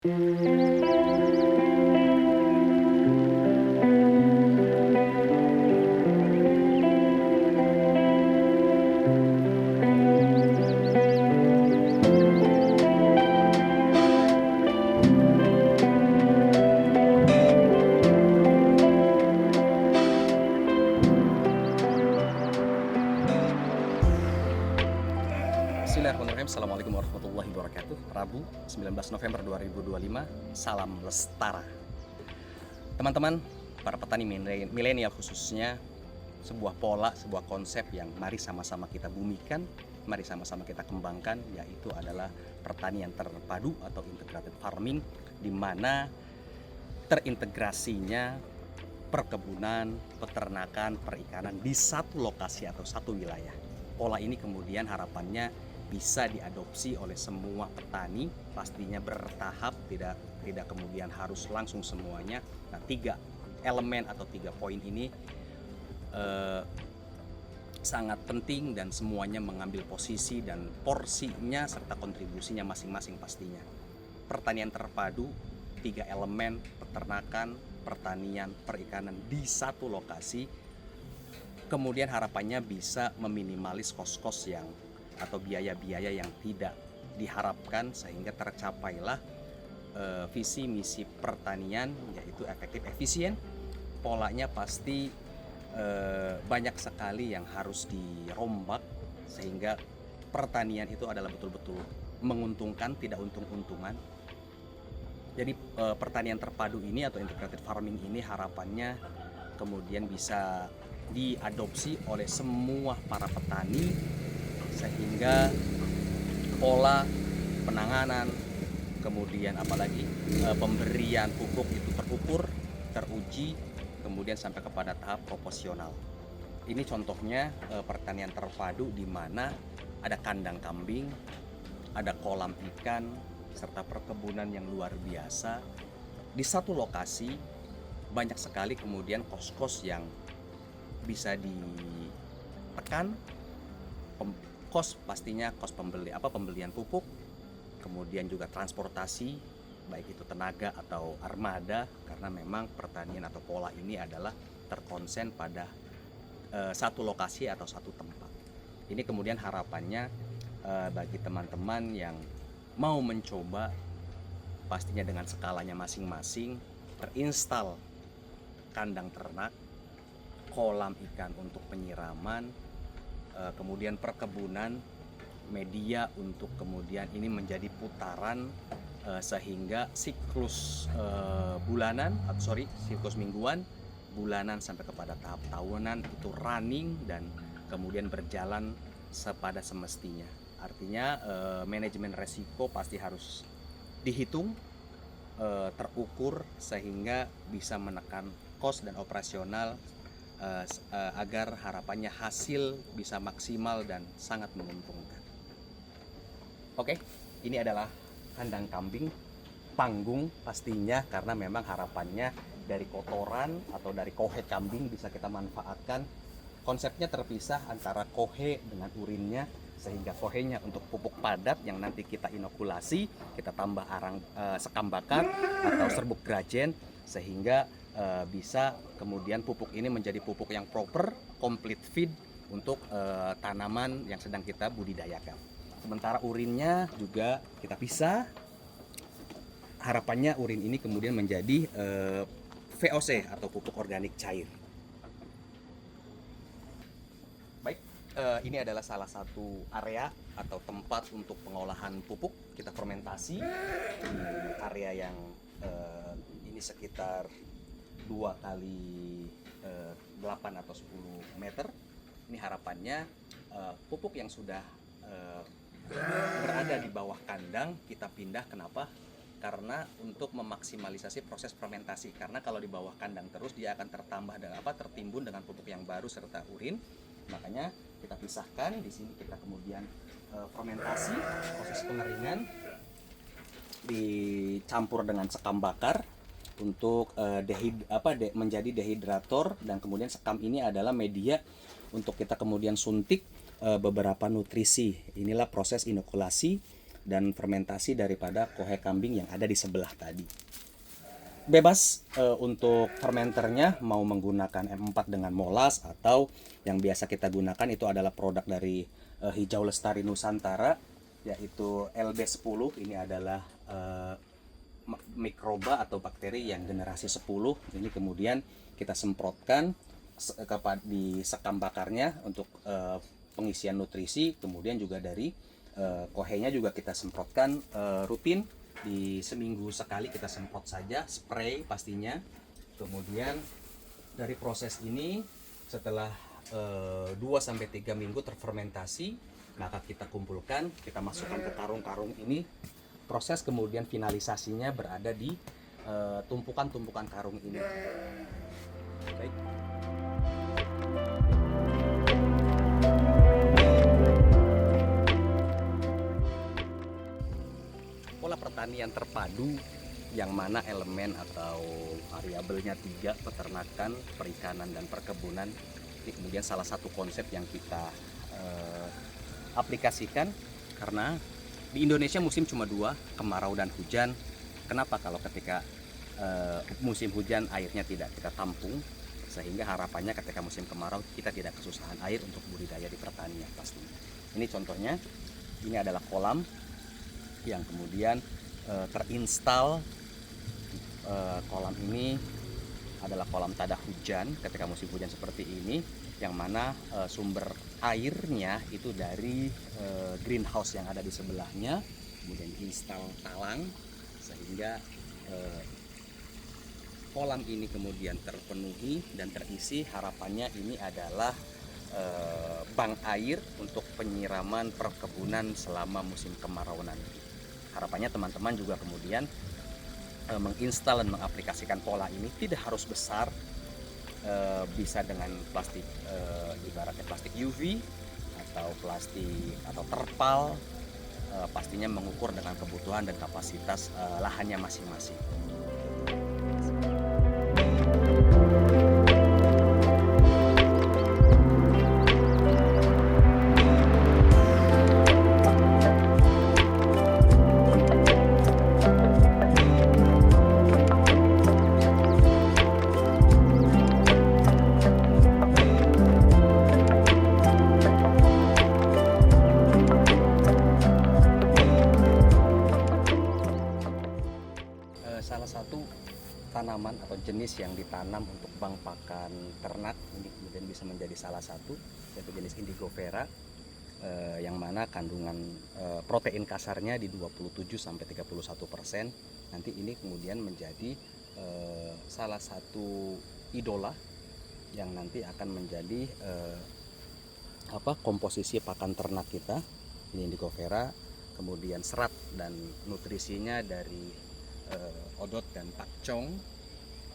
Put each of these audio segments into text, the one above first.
Bismillahirrahmanirrahim. Assalamualaikum warahmatullahi wabarakatuh. Rabu 19 November 2025. Salam Lestara. Teman-teman, para petani milenial khususnya, sebuah pola, sebuah konsep yang mari sama-sama kita bumikan, mari sama-sama kita kembangkan, yaitu adalah pertanian terpadu atau integrated farming, di mana terintegrasinya perkebunan, peternakan, perikanan di satu lokasi atau satu wilayah. Pola ini kemudian harapannya bisa diadopsi oleh semua petani, pastinya bertahap, tidak kemudian harus langsung semuanya. Nah, 3 elemen atau 3 poin ini sangat penting dan semuanya mengambil posisi dan porsinya serta kontribusinya masing-masing pastinya. Pertanian terpadu, 3 elemen: peternakan, pertanian, perikanan di satu lokasi. Kemudian harapannya bisa meminimalis kos-kos yang atau biaya-biaya yang tidak diharapkan, sehingga tercapailah visi misi pertanian, yaitu efektif efisien. Polanya pasti banyak sekali yang harus dirombak sehingga pertanian itu adalah betul-betul menguntungkan, tidak untung-untungan. Jadi pertanian terpadu ini atau integrated farming ini harapannya kemudian bisa diadopsi oleh semua para petani, sehingga pola penanganan, kemudian apalagi pemberian pupuk itu terukur, teruji, kemudian sampai kepada tahap proporsional. Ini contohnya pertanian terpadu di mana ada kandang kambing, ada kolam ikan, serta perkebunan yang luar biasa di satu lokasi. Banyak sekali kemudian kos-kos yang bisa ditekan. Kos pastinya kos pembelian pupuk, kemudian juga transportasi, baik itu tenaga atau armada, karena memang pertanian atau pola ini adalah terkonsen pada satu lokasi atau satu tempat. Ini kemudian harapannya bagi teman-teman yang mau mencoba, pastinya dengan skalanya masing-masing, terinstal kandang ternak, kolam ikan untuk penyiraman, kemudian perkebunan, media untuk kemudian ini menjadi putaran, sehingga siklus siklus mingguan, bulanan sampai kepada tahap tahunan itu running dan kemudian berjalan sepada semestinya. Artinya manajemen resiko pasti harus dihitung, terukur, sehingga bisa menekan kos dan operasional, agar harapannya hasil bisa maksimal dan sangat menguntungkan. Oke, ini adalah kandang kambing, panggung pastinya, karena memang harapannya dari kotoran atau dari kohe kambing bisa kita manfaatkan. Konsepnya terpisah antara kohe dengan urinnya, sehingga kohenya untuk pupuk padat yang nanti kita inokulasi, kita tambah sekam bakar atau serbuk grajen, sehingga bisa kemudian pupuk ini menjadi pupuk yang proper, complete feed untuk tanaman yang sedang kita budidayakan. Sementara urinnya juga kita pisah. Harapannya urin ini kemudian menjadi VOC atau pupuk organik cair. Baik, ini adalah salah satu area atau tempat untuk pengolahan pupuk. Kita fermentasi di area yang ini sekitar 2 kali 8 atau 10 meter. Ini harapannya pupuk yang sudah berada di bawah kandang kita pindah. Kenapa? Karena untuk memaksimalisasi proses fermentasi. Karena kalau di bawah kandang terus dia akan tertimbun dengan pupuk yang baru serta urin. Makanya kita pisahkan. Di sini kita kemudian fermentasi, proses pengeringan dicampur dengan sekam bakar untuk menjadi dehidrator, dan kemudian sekam ini adalah media untuk kita kemudian suntik beberapa nutrisi. Inilah proses inokulasi dan fermentasi daripada kohe kambing yang ada di sebelah tadi. Bebas untuk fermenternya mau menggunakan M4 dengan molas atau yang biasa kita gunakan itu adalah produk dari Hijau Lestari Nusantara, yaitu LB10. Ini adalah mikroba atau bakteri yang generasi 10. Ini kemudian kita semprotkan di sekam bakarnya untuk pengisian nutrisi, kemudian juga dari kohenya juga kita semprotkan rutin. Di seminggu sekali kita semprot saja, spray pastinya. Kemudian dari proses ini setelah 2-3 minggu terfermentasi, maka kita kumpulkan, kita masukkan ke karung-karung ini. Proses kemudian finalisasinya berada di tumpukan-tumpukan karung ini. Baik. Pola pertanian terpadu yang mana elemen atau variabelnya 3, peternakan, perikanan, dan perkebunan. Ini kemudian salah satu konsep yang kita aplikasikan, karena di Indonesia musim cuma 2, kemarau dan hujan. Kenapa? Kalau ketika musim hujan airnya tidak kita tampung, sehingga harapannya ketika musim kemarau kita tidak kesusahan air untuk budidaya di pertanian pastinya. Ini contohnya, ini adalah kolam yang kemudian terinstal. Kolam ini adalah kolam tada hujan ketika musim hujan seperti ini, yang mana sumber airnya itu dari greenhouse yang ada di sebelahnya, kemudian diinstal talang sehingga kolam ini kemudian terpenuhi dan terisi. Harapannya ini adalah bank air untuk penyiraman perkebunan selama musim kemarau nanti. Harapannya teman-teman juga kemudian menginstal dan mengaplikasikan pola ini. Tidak harus besar, bisa dengan plastik, ibaratnya plastik UV atau plastik atau terpal, pastinya mengukur dengan kebutuhan dan kapasitas lahannya masing-masing. Salah satu tanaman atau jenis yang ditanam untuk bank pakan ternak ini kemudian bisa menjadi salah satu, yaitu jenis Indigofera, yang mana kandungan protein kasarnya di 27-31%. Nanti ini kemudian menjadi salah satu idola yang nanti akan menjadi komposisi pakan ternak kita. Ini Indigofera, kemudian serat dan nutrisinya dari odot dan pakcong,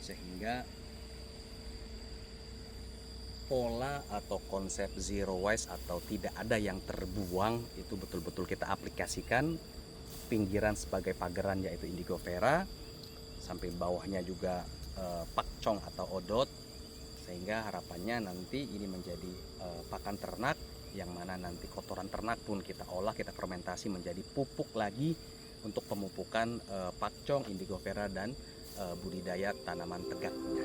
sehingga pola atau konsep zero waste atau tidak ada yang terbuang itu betul-betul kita aplikasikan. Pinggiran sebagai pageran yaitu Indigofera, sampai bawahnya juga pakcong atau odot, sehingga harapannya nanti ini menjadi pakan ternak, yang mana nanti kotoran ternak pun kita olah, kita fermentasi menjadi pupuk lagi untuk pemupukan pakcong, Indigofera, dan budidaya tanaman tegaknya.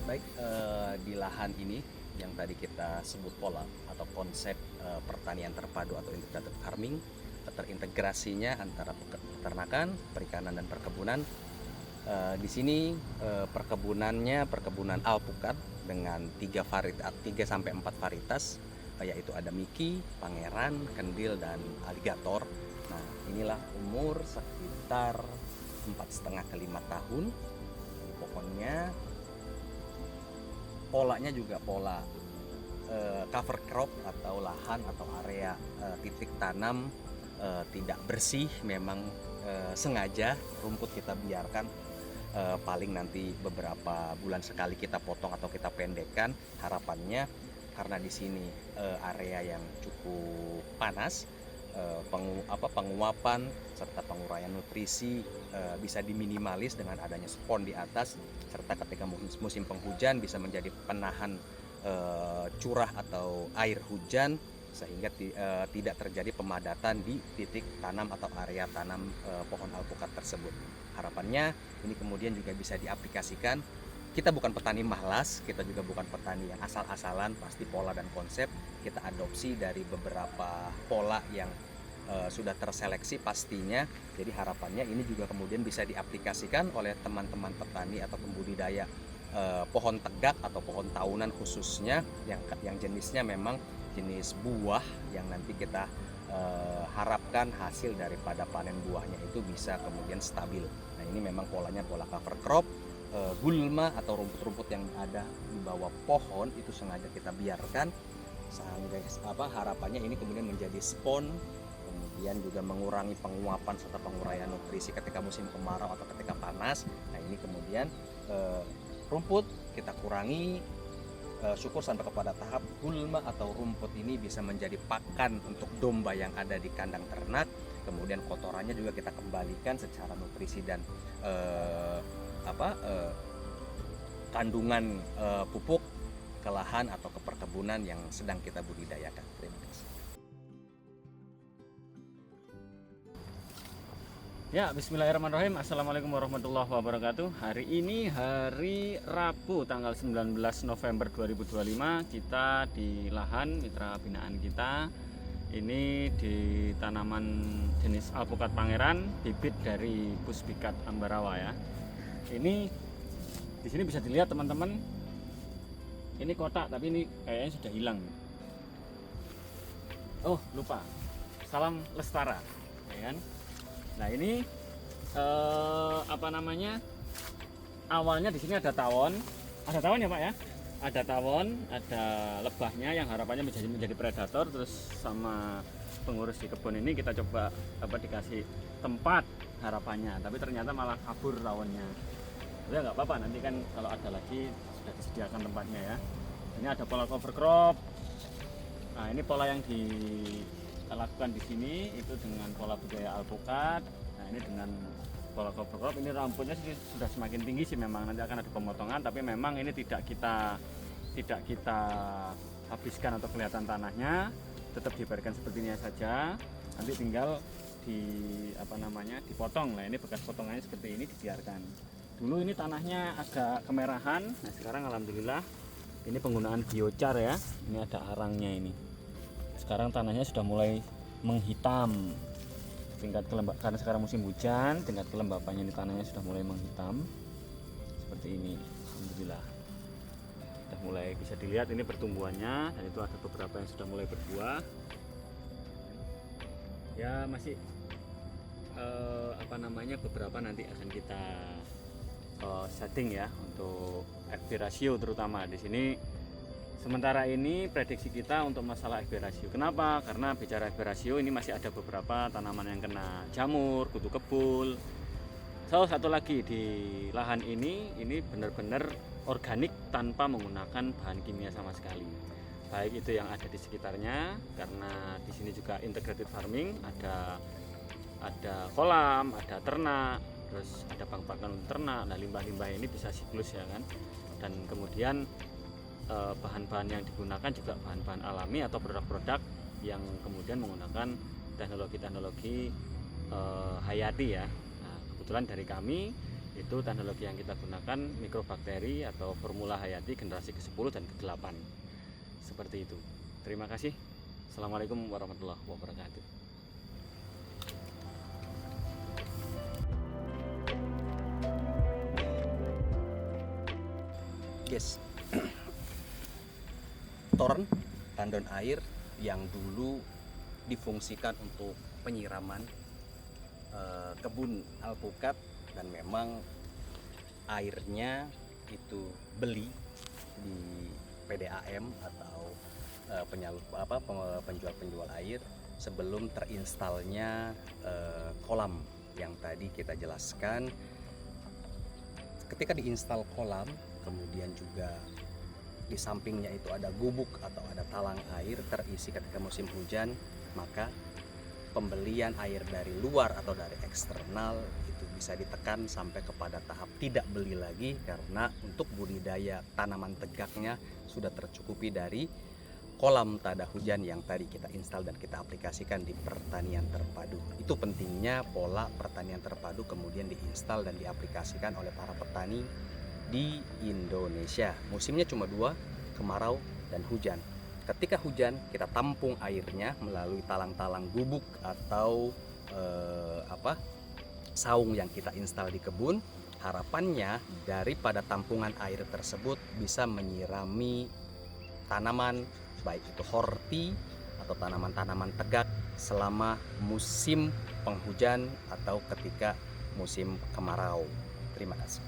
Baik, di lahan ini yang tadi kita sebut pola atau konsep pertanian terpadu atau integrated farming, terintegrasinya antara peternakan, perikanan, dan perkebunan. Di sini perkebunannya perkebunan alpukat dengan 3-4 varietas, yaitu ada Miki, Pangeran, Kendil, dan Aligator. Nah, inilah umur sekitar 4,5 ke 5 tahun. Pokoknya polanya juga pola cover crop atau lahan atau area titik tanam tidak bersih, memang sengaja rumput kita biarkan paling nanti beberapa bulan sekali kita potong atau kita pendekkan. Harapannya karena di sini area yang cukup panas, penguapan serta penguraian nutrisi bisa diminimalis dengan adanya spon di atas, serta ketika musim penghujan bisa menjadi penahan curah atau air hujan, sehingga tidak terjadi pemadatan di titik tanam atau area tanam pohon alpukat tersebut. Harapannya ini kemudian juga bisa diaplikasikan. Kita bukan petani malas, kita juga bukan petani yang asal-asalan, pasti pola dan konsep kita adopsi dari beberapa pola yang sudah terseleksi pastinya. Jadi harapannya ini juga kemudian bisa diaplikasikan oleh teman-teman petani atau pembudidaya pohon tegak atau pohon tahunan khususnya yang jenisnya memang jenis buah, yang nanti kita harapkan hasil daripada panen buahnya itu bisa kemudian stabil. Nah, ini memang polanya pola cover crop. Gulma atau rumput-rumput yang ada di bawah pohon itu sengaja kita biarkan, sehingga harapannya ini kemudian menjadi spon, kemudian juga mengurangi penguapan serta penguraian nutrisi ketika musim kemarau atau ketika panas. Nah, ini kemudian rumput kita kurangi, syukur sampai kepada tahap gulma atau rumput ini bisa menjadi pakan untuk domba yang ada di kandang ternak. Kemudian kotorannya juga kita kembalikan secara nutrisi dan kandungan pupuk ke lahan atau ke perkebunan yang sedang kita budidayakan. Terima kasih. Ya, bismillahirrahmanirrahim. Assalamualaikum warahmatullahi wabarakatuh. Hari ini hari Rabu tanggal 19 November 2025. Kita di lahan mitra binaan kita. Ini di tanaman jenis alpukat Pangeran, bibit dari Puspikat Ambarawa ya. Ini di sini bisa dilihat teman-teman. Ini kotak tapi ini kayaknya sudah hilang. Oh, lupa. Salam Lestara, ya kan? Nah, ini awalnya di sini ada tawon ya Pak ya, ada tawon, ada lebahnya yang harapannya menjadi predator. Terus sama pengurus di kebun ini kita coba dikasih tempat harapannya, tapi ternyata malah kabur tawonnya. Ya nggak apa-apa, nanti kan kalau ada lagi sudah disediakan tempatnya ya. Ini ada pola cover crop. Nah, ini pola yang dilakukan di sini itu dengan pola budaya alpukat. Nah, ini dengan pola cover crop. Ini rambutnya sudah semakin tinggi sih, memang nanti akan ada pemotongan, tapi memang ini tidak kita habiskan atau kelihatan tanahnya, tetap dibiarkan seperti ini saja. Nanti tinggal dipotong. Nah, ini bekas potongannya seperti ini dibiarkan. Dulu ini tanahnya agak kemerahan. Nah, sekarang alhamdulillah ini penggunaan biochar ya. Ini ada arangnya ini. Sekarang tanahnya sudah mulai menghitam. Karena sekarang musim hujan, tingkat kelembapannya di tanahnya sudah mulai menghitam. Seperti ini. Alhamdulillah. Sudah mulai bisa dilihat ini pertumbuhannya, dan itu ada beberapa yang sudah mulai berbuah. Ya, masih beberapa nanti akan kita setting ya untuk FB ratio terutama di sini. Sementara ini prediksi kita untuk masalah FB ratio. Kenapa? Karena bicara FB ratio ini masih ada beberapa tanaman yang kena jamur, kutu kebul. Satu lagi di lahan ini benar-benar organik tanpa menggunakan bahan kimia sama sekali. Baik itu yang ada di sekitarnya, karena di sini juga integrated farming, ada kolam, ada ternak, terus ada bak-bakan untuk ternak. Nah, limbah-limbah ini bisa siklus ya kan. Dan kemudian bahan-bahan yang digunakan juga bahan-bahan alami atau produk-produk yang kemudian menggunakan teknologi-teknologi hayati ya. Nah, kebetulan dari kami itu teknologi yang kita gunakan mikrobakteri atau formula hayati generasi ke-10 dan ke-8. Seperti itu. Terima kasih. Assalamualaikum warahmatullahi wabarakatuh. Yes. Toren, tandon air yang dulu difungsikan untuk penyiraman kebun alpukat, dan memang airnya itu beli di PDAM atau penjual air sebelum terinstalnya kolam yang tadi kita jelaskan. Ketika diinstal kolam, kemudian juga di sampingnya itu ada gubuk atau ada talang air terisi ketika musim hujan, maka pembelian air dari luar atau dari eksternal itu bisa ditekan sampai kepada tahap tidak beli lagi, karena untuk budidaya tanaman tegaknya sudah tercukupi dari kolam tada hujan yang tadi kita install dan kita aplikasikan di pertanian terpadu. Itu pentingnya pola pertanian terpadu kemudian diinstal dan diaplikasikan oleh para petani di Indonesia. Musimnya cuma dua, kemarau dan hujan. Ketika hujan, kita tampung airnya melalui talang-talang gubuk atau saung yang kita install di kebun. Harapannya daripada tampungan air tersebut bisa menyirami tanaman, baik itu horti atau tanaman-tanaman tegak selama musim penghujan atau ketika musim kemarau. Terima kasih.